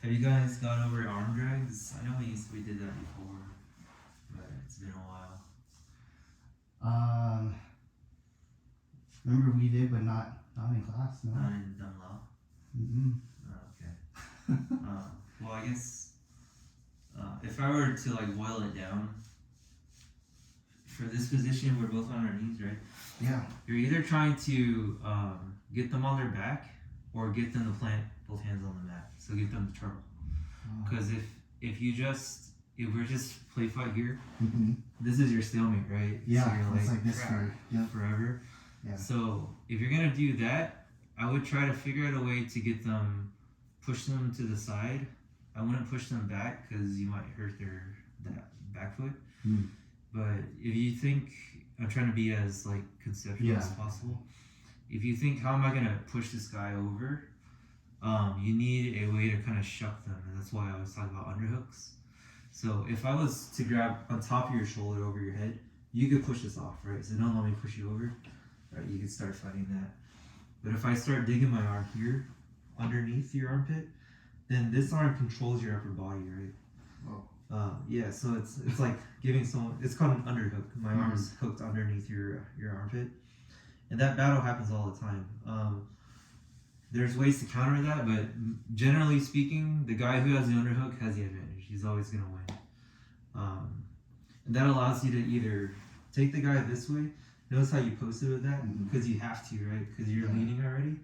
Have you guys gone over arm drags? I know we did that before, but it's been a while. Remember we did, but not in class. No. Not in Dunlop. Mm-hmm. Oh, okay. Well, I guess if I were to like boil it down, for this position, we're both on our knees, right? Yeah. You're either trying to get them on their back or get them to plant both hands on the mat. So get them to turtle. Because if we're just play fight here, this is your stalemate, right? Yeah, so you're it's like this forever. Yeah. So if you're gonna do that, I would try to figure out a way to get them, push them to the side. I wouldn't push them back because you might hurt that back foot. But if you think I'm trying to be as like conceptual as possible, if you think how am I gonna push this guy over, you need a way to kind of shuck them, and that's why I was talking about underhooks. So if I was to grab on top of your shoulder over your head, you could push this off, right? So don't let me push you over, right? You could start fighting that. But if I start digging my arm here, underneath your armpit, then this arm controls your upper body, right? Yeah, so it's like giving someone, it's called an underhook. My arm is hooked underneath your armpit. And that battle happens all the time. There's ways to counter that, but generally speaking, the guy who has the underhook has the advantage. He's always going to win. And that allows you to either take the guy this way. Notice how you posted with that? Because you have to, right? Because you're leaning already.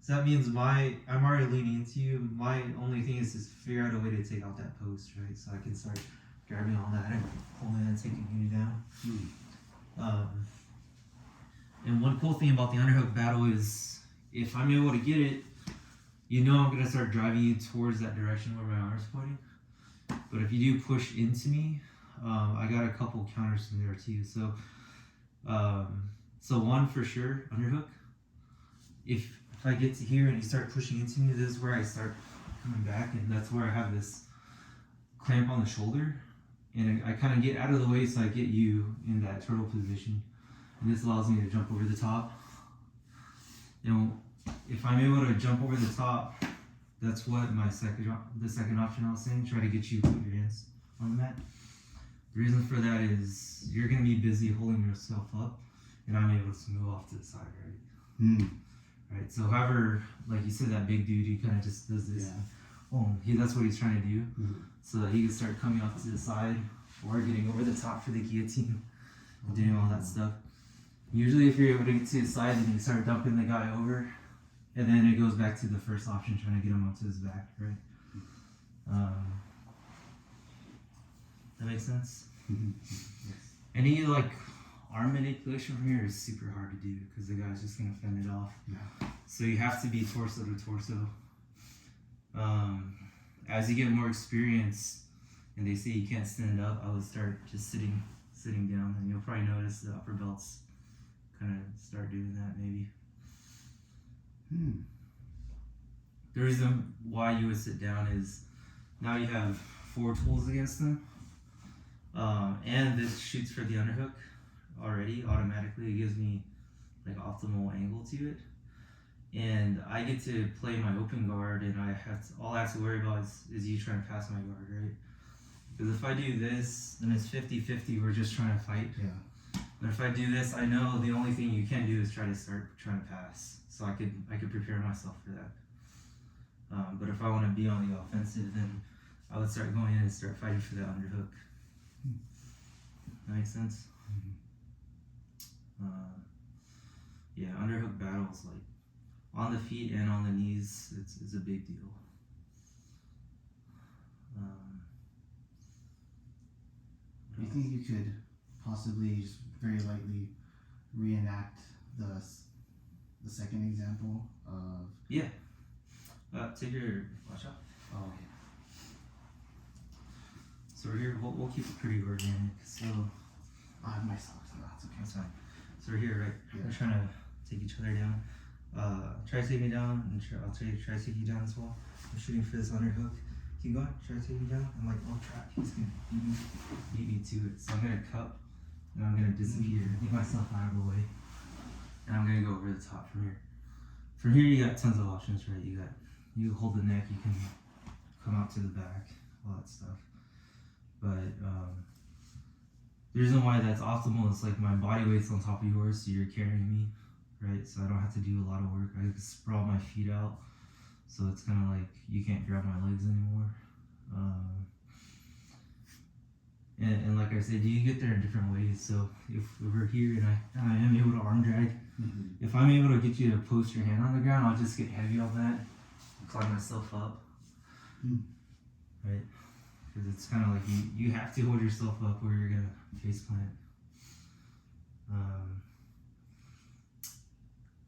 So that means I'm already leaning into you. My only thing is to figure out a way to take out that post, right? So I can start grabbing on that and pulling and taking you down. And one cool thing about the underhook battle is if I'm able to get it, you know I'm going to start driving you towards that direction where my arm's pointing. But if you do push into me, I got a couple counters from there too. So one for sure, underhook. If I get to here and you start pushing into me, this is where I start coming back, and that's where I have this clamp on the shoulder, and I kind of get out of the way so I get you in that turtle position, and this allows me to jump over the top. And if I'm able to jump over the top, that's what the second option I was saying, try to get you to put your hands on the mat. The reason for that is you're going to be busy holding yourself up, and I'm able to move off to the side, right? Right, so however, like you said, that big dude, he kind of just does this. That's what he's trying to do, so that he can start coming off to the side or getting over the top for the guillotine, doing all that stuff. Usually if you're able to get to the side, then you start dumping the guy over, and then it goes back to the first option, trying to get him onto his back, right? That makes sense? Yes. Any arm manipulation from here is super hard to do because the guy's just gonna fend it off. So you have to be torso to torso. As you get more experience and they say you can't stand up, I would start just sitting down, and you'll probably notice the upper belts kind of start doing that maybe. The reason why you would sit down is now you have 4 tools against them, and this shoots for the underhook already automatically. It gives me optimal angle to it, and I get to play my open guard, and all I have to worry about is you trying to pass my guard, right? Because if I do this, then it's 50-50, we're just trying to fight. But if I do this, I know the only thing you can do is trying to pass, so I could prepare myself for that. But if I want to be on the offensive, then I would start going in and start fighting for the underhook. That makes sense? Underhook battles, on the feet and on the knees, it's a big deal. Do you think you could possibly just very lightly reenact the second example of? Yeah. Take your watch out. So we're here. We'll keep it pretty organic. So I have my socks on. That's okay. That's fine. So we're here, right? We're trying to take each other down. Try to take me down, and I'll try to take you down as well. I'm shooting for this underhook. Keep going. Try to take me down. I'm oh crap, he's gonna beat me to it. So I'm gonna cup, and I'm gonna disappear, get myself out of the way, and I'm gonna go over the top from here. From here, you got tons of options, right? You hold the neck. You can come out to the back, all that stuff. But the reason why that's optimal is like my body weight's on top of yours, so you're carrying me, right? So I don't have to do a lot of work. I can sprawl my feet out, so it's kind of like you can't grab my legs anymore. And like I said, you get there in different ways. So if we're here and I am able to arm drag, if I'm able to get you to post your hand on the ground, I'll just get heavy on that and climb myself up, right? Because it's kind of like you have to hold yourself up or you're gonna face plant.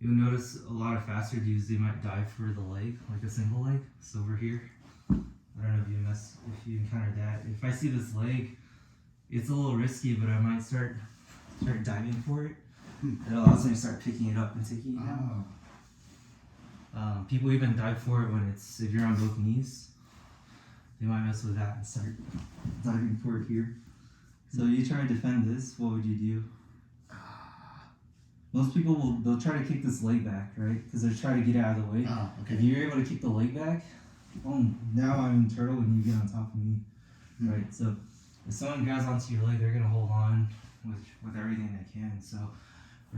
You'll notice a lot of faster dudes, they might dive for the leg, like a single leg. So over here, I don't know if you encounter that. If I see this leg, it's a little risky, but I might start diving for it. It allows me to start picking it up and taking it down. People even dive for it when if you're on both knees. They might mess with that and start diving for it here. So you try to defend this, what would you do? Most people they'll try to kick this leg back, right? Because they're trying to get out of the way. Okay. If you're able to kick the leg back, now I'm in turtle and you get on top of me, right? So if someone grabs onto your leg, they're gonna hold on with everything they can. So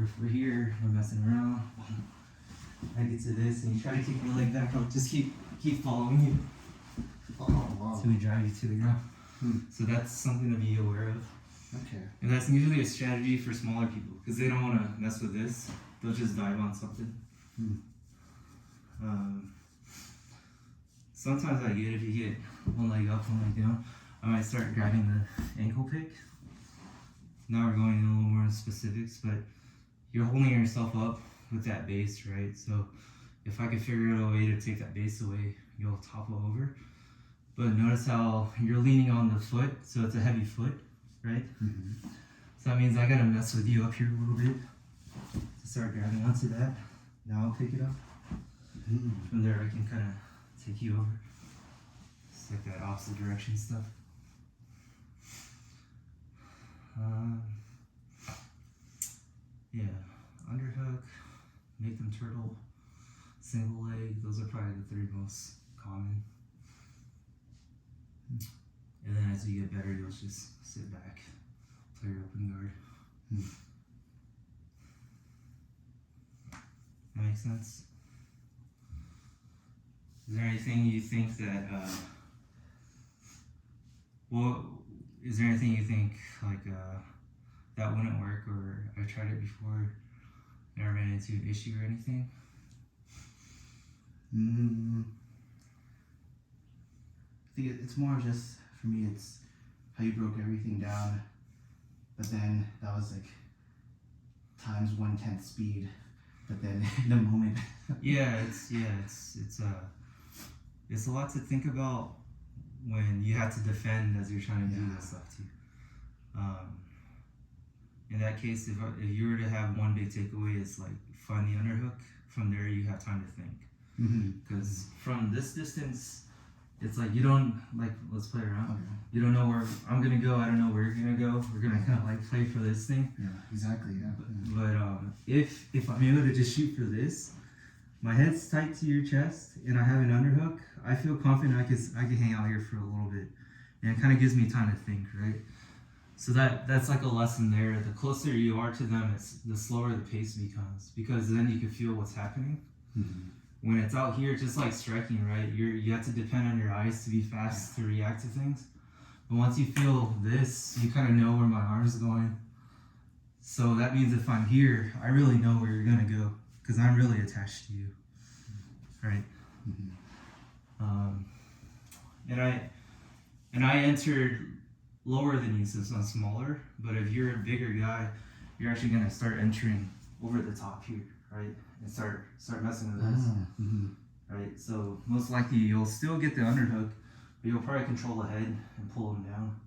if we're here, we're messing around. I get to this and you try to kick your leg back, I'll just keep following you. Oh, wow. Until we drive you to the ground. So that's something to be aware of. Okay. And that's usually a strategy for smaller people because they don't want to mess with this. They'll just dive on something. Sometimes I get if you get one leg up, one leg down, I might start grabbing the ankle pick. Now we're going in a little more in specifics, but you're holding yourself up with that base, right? So if I could figure out a way to take that base away, you'll topple over. But notice how you're leaning on the foot, so it's a heavy foot, right? So that means I gotta mess with you up here a little bit to start grabbing onto that. Now I'll pick it up. From there I can kind of take you over. It's like that opposite direction stuff. Yeah, underhook, make them turtle, single leg, those are probably the three most common. And then as you get better, you'll just sit back, play your open guard. That makes sense? Is there anything you think that, is there anything you think like that wouldn't work, or I tried it before, never ran into an issue or anything? I think it's more just, for me, it's how you broke everything down, but then that was like times 1/10 speed, but then in the moment. It's a lot to think about when you have to defend as you're trying to do that stuff too. In that case, if you were to have one big takeaway, it's like find the underhook. From there, you have time to think. Because from this distance, it's like you don't, like, let's play around. Okay. You don't know where I'm gonna go. I don't know where you're gonna go. We're gonna kind of like play for this thing. Yeah, exactly. Yeah. But if I'm able to just shoot for this, my head's tight to your chest, and I have an underhook, I feel confident I can hang out here for a little bit, and it kind of gives me time to think, right? So that's like a lesson there. The closer you are to them, the slower the pace becomes, because then you can feel what's happening. When it's out here, just like striking, right? You have to depend on your eyes to be fast to react to things. But once you feel this, you kind of know where my arm's going. So that means if I'm here, I really know where you're gonna go, because I'm really attached to you, right? And I entered lower than you since I'm smaller. But if you're a bigger guy, you're actually gonna start entering over the top here, right? And start messing with this, right? So most likely you'll still get the underhook, but you'll probably control the head and pull them down.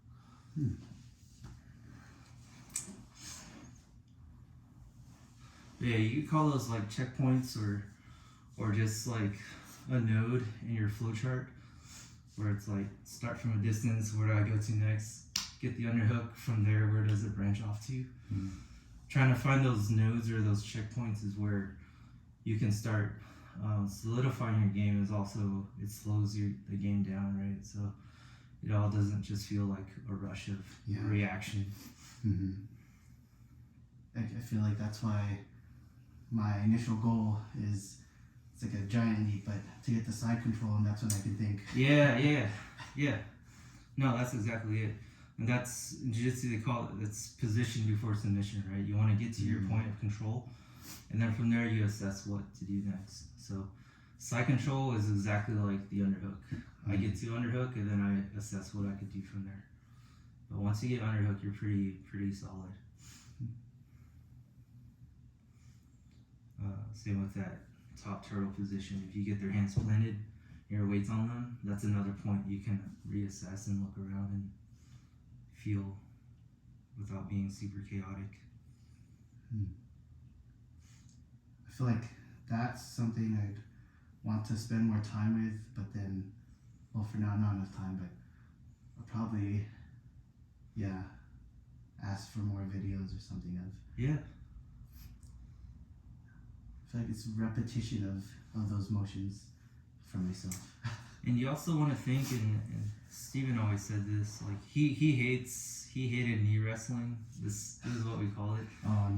Yeah, you could call those like checkpoints or just like a node in your flowchart, where it's like start from a distance, where do I go to next? Get the underhook, from there, where does it branch off to? Trying to find those nodes or those checkpoints is where you can start solidifying your game is also, it slows the game down, right? So it all doesn't just feel like a rush of reaction. Mm-hmm. I feel like that's why my initial goal is, it's like a giant leap, but to get the side control, and that's when I can think. Yeah. No, that's exactly it. And that's, in Jiu-Jitsu, they call it, it's position before submission, right? You want to get to your point of control, and then from there you assess what to do next. So side control is exactly like the underhook. I get to underhook, and then I assess what I could do from there. But once you get underhook, you're pretty solid. Same with that top turtle position. If you get their hands planted, your weight's on them, that's another point you can reassess and look around and feel without being super chaotic. I feel like that's something I'd want to spend more time with, but then, well, for now, not enough time, but I'll probably, ask for more videos or something of. Yeah. I feel like it's repetition of those motions for myself. And you also want to think, and Steven always said this, like he hated knee wrestling. This is what we call it.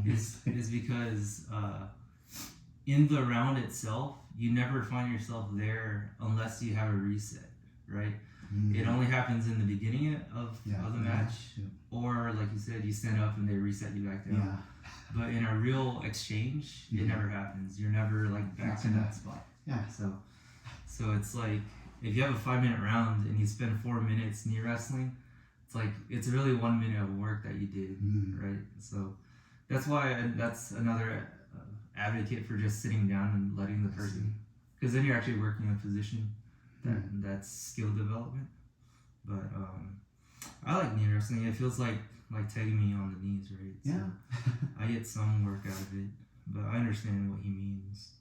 Is because in the round itself, you never find yourself there unless you have a reset, right? It only happens in the beginning of the match, or like you said, you stand up and they reset you back down. But in a real exchange, it never happens. You're never like back in that spot. So it's like, if you have a 5-minute round and you spend 4 minutes knee wrestling, it's like, it's really 1 minute of work that you did, right? So that's why that's another advocate for just sitting down and letting the person, because then you're actually working a position that's skill development. But I like knee wrestling. It feels like tagging me on the knees, right? So I get some work out of it, but I understand what he means.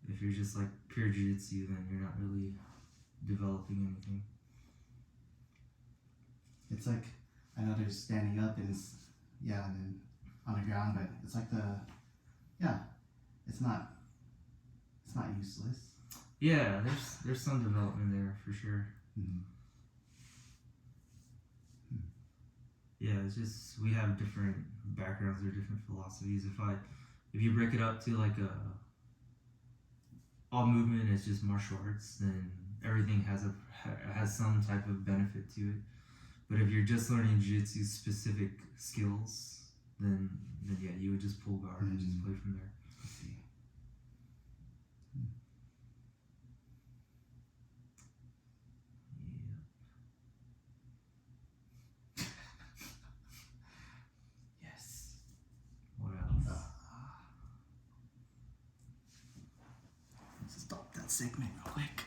If you're just like pure jiu-jitsu, then you're not really developing anything. It's like, I know there's standing up and it's, and then on the ground, but it's like it's not useless. Yeah, there's some development there for sure. Yeah, it's just, we have different backgrounds or different philosophies. If you break it up to like all movement is just martial arts, then everything has some type of benefit to it. But if you're just learning jiu-jitsu specific skills, then you would just pull guard and just play from there. Yes. What else? Let's stop that segment real quick.